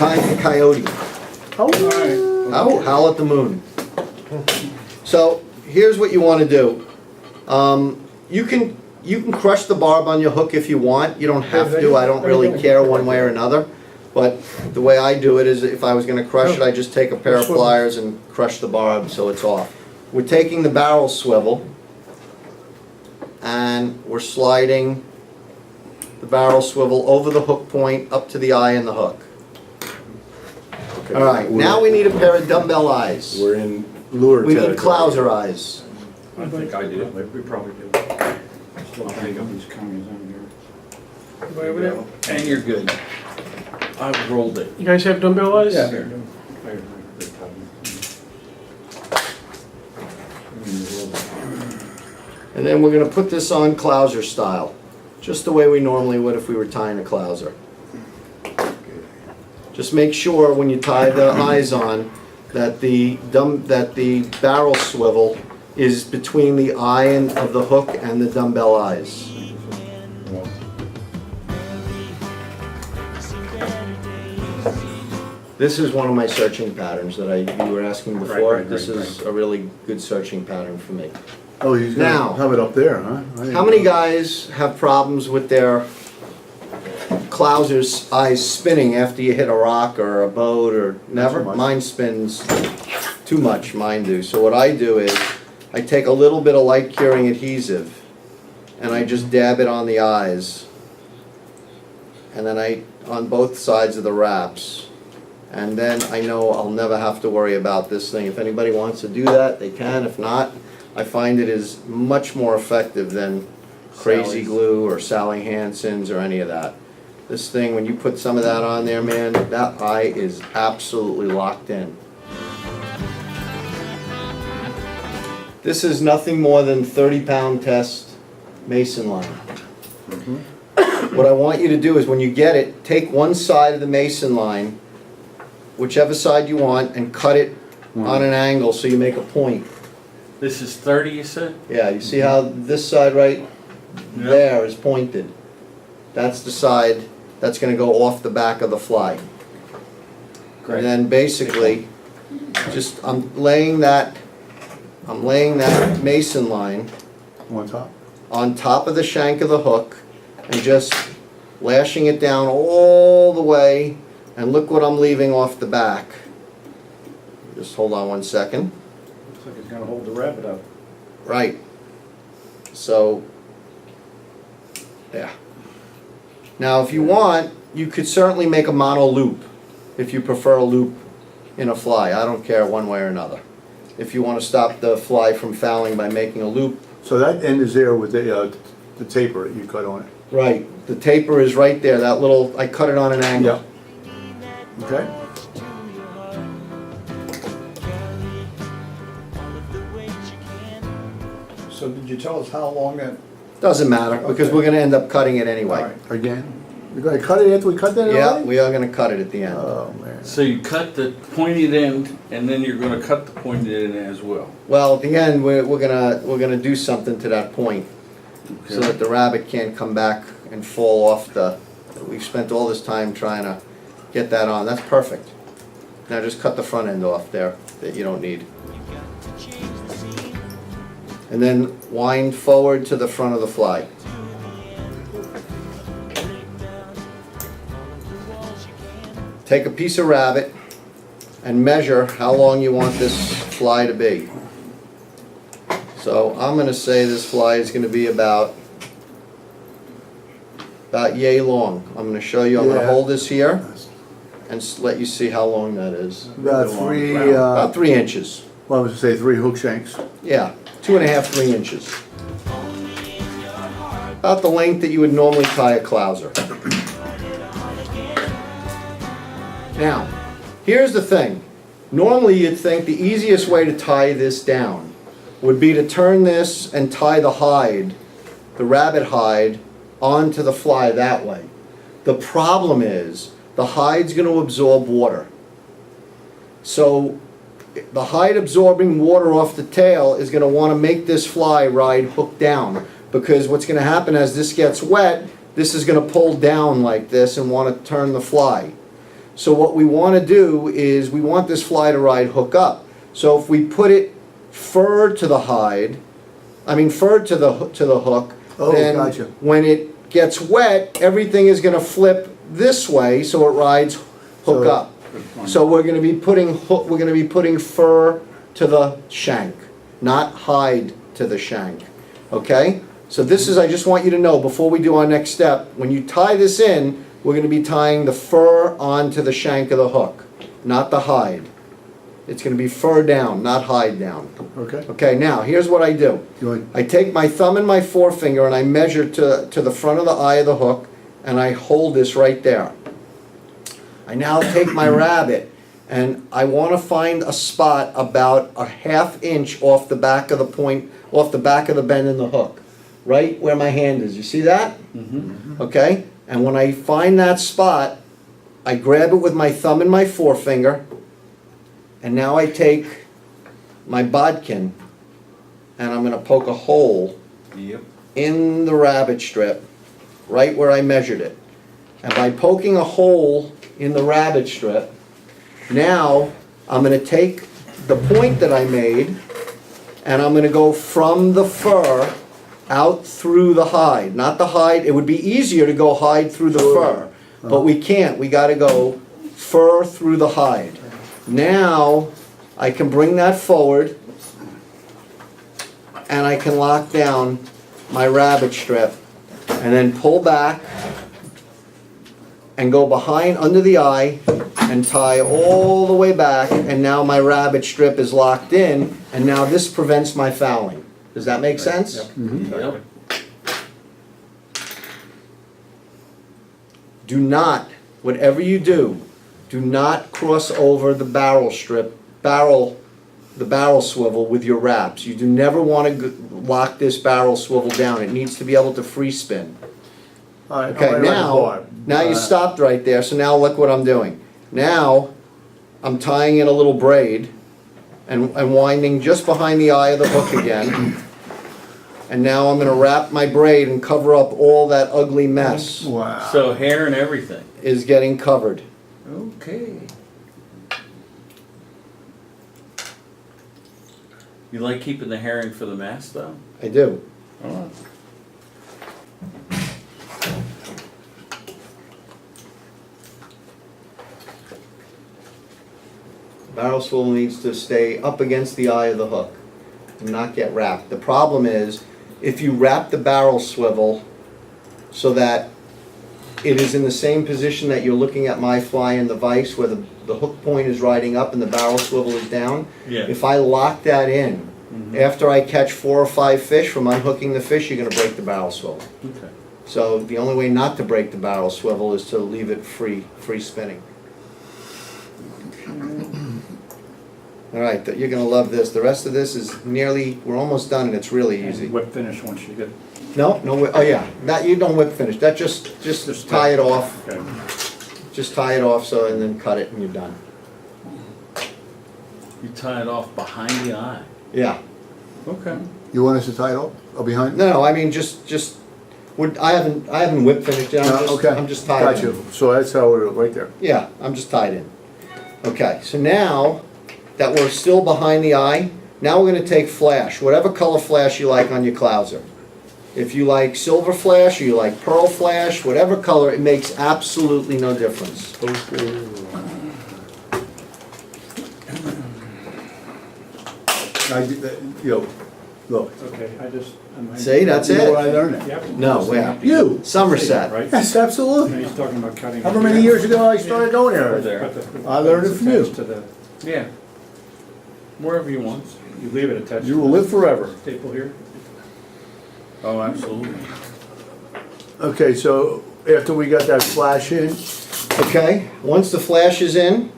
time for Coyote. Howl at the moon. So here's what you want to do. You can crush the barb on your hook if you want. You don't have to. I don't really care one way or another. But the way I do it is, if I was going to crush it, I just take a pair of pliers and crush the barb so it's off. We're taking the barrel swivel and we're sliding the barrel swivel over the hook point up to the eye in the hook. Okay. All right, now we need a pair of dumbbell eyes. We're in lure We need territory. clouser eyes. I think I do. We probably do. Still take up these counties on here. And you're good. I've rolled it. You guys have dumbbell eyes? Yeah. And then we're going to put this on clouser style, just the way we normally would if we were tying a clouser. Just make sure when you tie the eyes on that the barrel swivel is between the eye of the hook and the dumbbell eyes. This is one of my searching patterns that you were asking before. Right, This is a really good searching pattern for me. Oh, he's Now- gonna have it up there, huh? I didn't How many know. guys have problems with their clouser's eyes spinning after you hit a rock or a boat or never? too much. Mine spins too much, mine do. So what I do is I take a little bit of light curing adhesive and I just dab it on the eyes. And then on both sides of the wraps. And then I know I'll never have to worry about this thing. If anybody wants to do that, they can. If not, I find it is much more effective than Crazy Sally's. Glue or Sally Hansen's or any of that. This thing, when you put some of that on there, man, that eye is absolutely locked in. This is nothing more than 30-pound test mason line. What I want you to do is when you get it, take one side of the mason line, whichever side you want, and cut it on an angle so you make a point. This is 30, you said? Yeah, you see how this side right there is pointed? That's the side that's going to go off the back of the fly. And then basically, just I'm laying that mason line On top? on top of the shank of the hook and just lashing it down all the way, and look what I'm leaving off the back. Just hold on one second. Looks like it's gonna hold the rabbit up. Right. So, yeah. Now if you want, you could certainly make a mono loop if you prefer a loop in a fly. I don't care one way or another. If you want to stop the fly from fouling by making a loop. So that end is there with the taper that you cut on it? Right. The taper is right there. That little, I cut it on an angle. Yeah. Okay. So did you tell us how long that? Doesn't matter, because Okay. we're going to end up cutting it anyway. All right. Again? We're gonna cut it after we cut that Yeah, already? we are going to cut it at the end. Oh, man. So you cut the pointed end, and then you're gonna cut the pointed end as well. Well, at the end, we're gonna do something to that point, so Okay. that the rabbit can't come back and fall off the. We've spent all this time trying to get that on. That's perfect. Now just cut the front end off there that you don't need, and then wind forward to the front of the fly. Take a piece of rabbit and measure how long you want this fly to be. So I'm going to say this fly is going to be about yay long. I'm going to show you. I'm going to Yeah. hold this here and let you see how long that is. About three, About 3 inches. well, I was gonna say 3 hook shanks. Yeah, 2.5, 3 inches. About the length that you would normally tie a clouser. Now, here's the thing. Normally you'd think the easiest way to tie this down would be to turn this and tie the hide, the rabbit hide, onto the fly that way. The problem is the hide's going to absorb water. So the hide absorbing water off the tail is going to want to make this fly ride hook down, because what's going to happen as this gets wet, this is going to pull down like this and want to turn the fly. So what we want to do is we want this fly to ride hook up. So if we put it fur to the hide, fur to the hook, Oh, then gotcha. when it gets wet, everything is going to flip this way, so it rides hook So- up. So we're going to be putting fur to the shank, not hide to the shank. Okay? So this is, I just want you to know before we do our next step, when you tie this in, we're going to be tying the fur onto the shank of the hook, not the hide. It's going to be fur down, not hide down. Okay. Okay, now here's what I do. You want, I take my thumb and my forefinger and I measure to the front of the eye of the hook and I hold this right there. I now take my rabbit and I want to find a spot about a ½ inch off the back of the point, off the back of the bend in the hook, right where my hand is. You see that? Okay? And when I find that spot, I grab it with my thumb and my forefinger, and now I take my bodkin and I'm going to poke a hole Yep. in the rabbit strip, right where I measured it. And by poking a hole in the rabbit strip, now I'm going to take the point that I made and I'm going to go from the fur out through the hide. Not the hide, it would be easier to go hide through the fur, but we can't. We got to go fur through the hide. Now I can bring that forward and I can lock down my rabbit strip and then pull back and go behind under the eye and tie all the way back, and now my rabbit strip is locked in, and now this prevents my fouling. Does that make sense? Yep. Do not, whatever you do, do not cross over the barrel strip, the barrel swivel with your wraps. You do never want to lock this barrel swivel down. It needs to be able to free spin. all right, Okay, I'm right at the bar. now you stopped right there, so now look what I'm doing. Now, I'm tying in a little braid and winding just behind the eye of the hook again. And now I'm gonna wrap my braid and cover up all that ugly mess Wow. So hair and everything. is getting covered. Okay. You like keeping the herring for the mast though? I do. Oh. Barrel swivel needs to stay up against the eye of the hook and not get wrapped. The problem is, if you wrap the barrel swivel so that it is in the same position that you're looking at my fly in the vise, where the hook point is riding up and the barrel swivel is down, Yeah. if I lock that in, after I catch 4 or 5 fish from unhooking the fish, you're gonna break the barrel swivel. Okay. So the only way not to break the barrel swivel is to leave it free spinning. All right, you're gonna love this. The rest of this is we're almost done and it's really easy. Whip finish once you get, No, oh yeah, that, you don't whip finish, that just tie it off, okay. just tie it off so, and then cut it and you're done. You tie it off behind the eye. Yeah, Okay. You want us to tie it up, or behind? no, I mean, I haven't whip finished it, Okay. I'm just tied in. Got you, so that's how we're, right there. Yeah, I'm just tied in. Okay, so now that we're still behind the eye, now we're gonna take flash, whatever color flash you like on your clouser. If you like silver flash or you like pearl flash, whatever color, it makes absolutely no difference. I did that, look. Okay, See, that's You know it. where I learned it? Yep. No, where? You. Somerset. Right? Yes, No, absolutely. he's talking about cutting. However many years ago I started going Over there. there. But the- I learned it it's from you. attached to the- Yeah. Wherever you want. You leave it attached. You to will the live forever. Staple here. Oh, absolutely. Okay, so after we got that flash in, Okay, once the flash is in,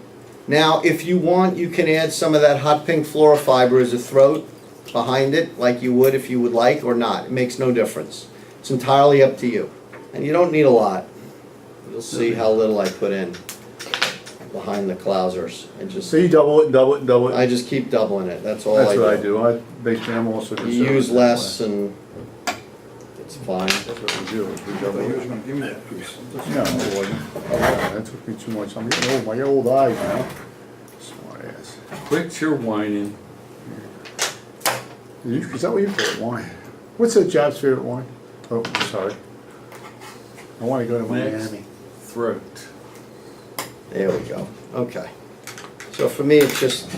now if you want, you can add some of that hot pink fluorofiber as a throat behind it, like you would if you would like, or not. It makes no difference. It's entirely up to you. And you don't need a lot. You'll see how little I put in behind the clousers. so you double it and double it and double it. I just keep doubling it, that's all I That's do. what I do. Basically, I'm also You concerned use with that less way. and it's fine. That's what we do. We He go, was gonna give me that piece. no, it wasn't. Oh, yeah, that took me too much. I'm getting old, my old eyes now. Smart ass. Quit your whining. Is that what you call it, wine? What's the job's favorite wine? Oh, I'm sorry. I wanna go to Next. Miami. Throat. There we go, okay. So for me, it's just,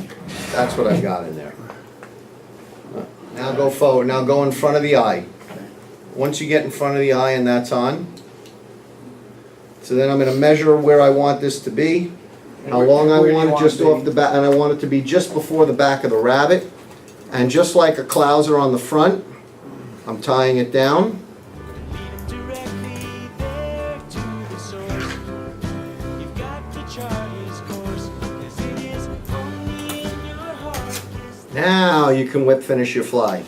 that's what I've got in there. Now go forward, now go in front of the eye. Once you get in front of the eye and that's on, so then I'm gonna measure where I want this to be, how long I Where do you want it want just it to off be? the back, and I want it to be just before the back of the rabbit. And just like a clouser on the front, I'm tying it down. Directly there to the source. You've got to chart his course, 'cause it is only in your heart. Now you can whip finish your fly.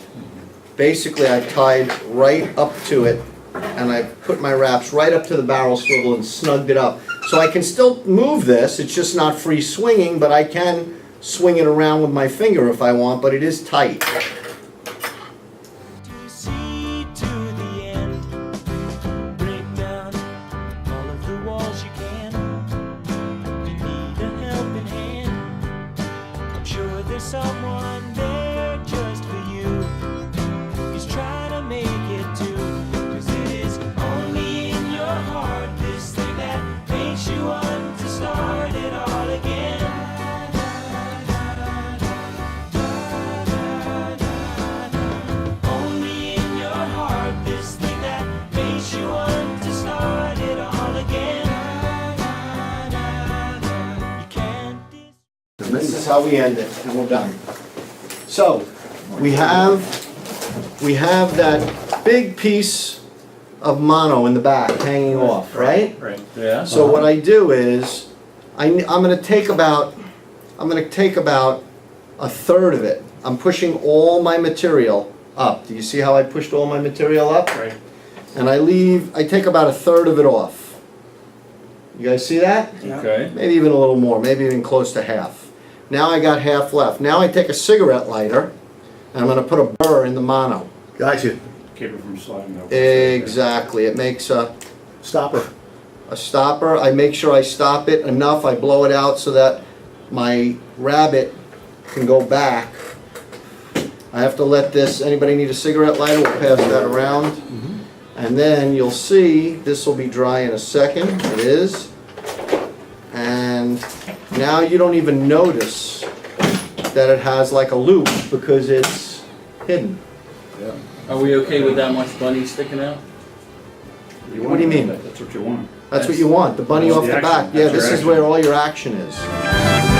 Basically, I tied right up to it, and I put my wraps right up to the barrel swivel and snugged it up. So I can still move this, it's just not free swinging, but I can swing it around with my finger if I want, but it is tight. To see to the end. Break down all of the walls you can. You need a helping hand. I'm sure there's someone there just for you. He's trying to make it too. 'Cause it is only in your heart, this thing that makes you want to start it all again. Only in your heart, this thing that makes you want to start it all again. You can't This is how we end it, and we're done. So, we have that big piece of mono in the back hanging off, right? Right. Yeah. So what I do is, I'm gonna take about a third of it. I'm pushing all my material up. Do you see how I pushed all my material up? Right. And I take about a third of it off. You guys see that? Okay. Maybe even a little more, maybe even close to half. Now I got half left. Now I take a cigarette lighter, and I'm gonna put a burr in the mono. Gotcha. Keep it from sliding over. Exactly, it makes a Stopper. stopper. I make sure I stop it enough, I blow it out so that my rabbit can go back. I have to let this, anybody need a cigarette lighter? We'll pass that around. And then you'll see, this will be dry in a second, it is. And now you don't even notice that it has like a loop because it's hidden. Yeah. Are we okay with that much bunny sticking out? What do you mean? That's what you want. That's what you want, the bunny That's off the the action. back. Yeah, That's your this is action. where all your action is.